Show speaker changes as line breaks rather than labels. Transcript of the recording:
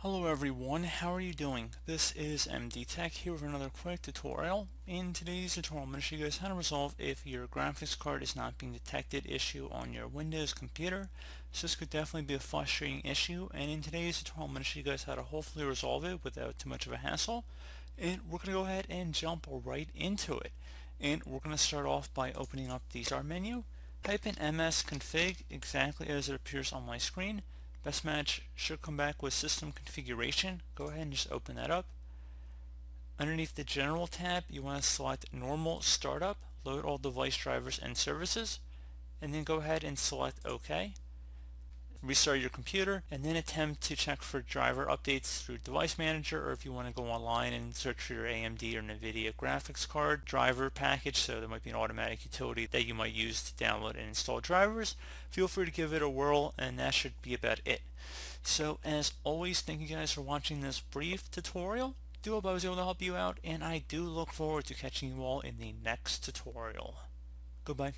Hello everyone, how are you doing? This is MD Tech here with another quick tutorial. In today's tutorial, I'm going to show you guys how to resolve if your graphics card is not being detected issue on your Windows computer. So this could definitely be a frustrating issue, and in today's tutorial, I'm going to show you guys how to hopefully resolve it without too much of a hassle. And we're going to go ahead and jump right into it. And we're going to start off by opening up the start menu. Type in msconfig exactly as it appears on my screen. Best match should come back with system configuration. Go ahead and just open that up. Underneath the general tab, you want to select normal startup, load all device drivers and services, and then go ahead and select OK. Restart your computer and then attempt to check for driver updates through Device Manager, or if you want to go online and search for your AMD or NVIDIA graphics card driver package, so there might be an automatic utility that you might use to download and install drivers. Feel free to give it a whirl, and that should be about it. So as always, thank you guys for watching this brief tutorial. Do hope I was able to help you out, and I do look forward to catching you all in the next tutorial. Goodbye.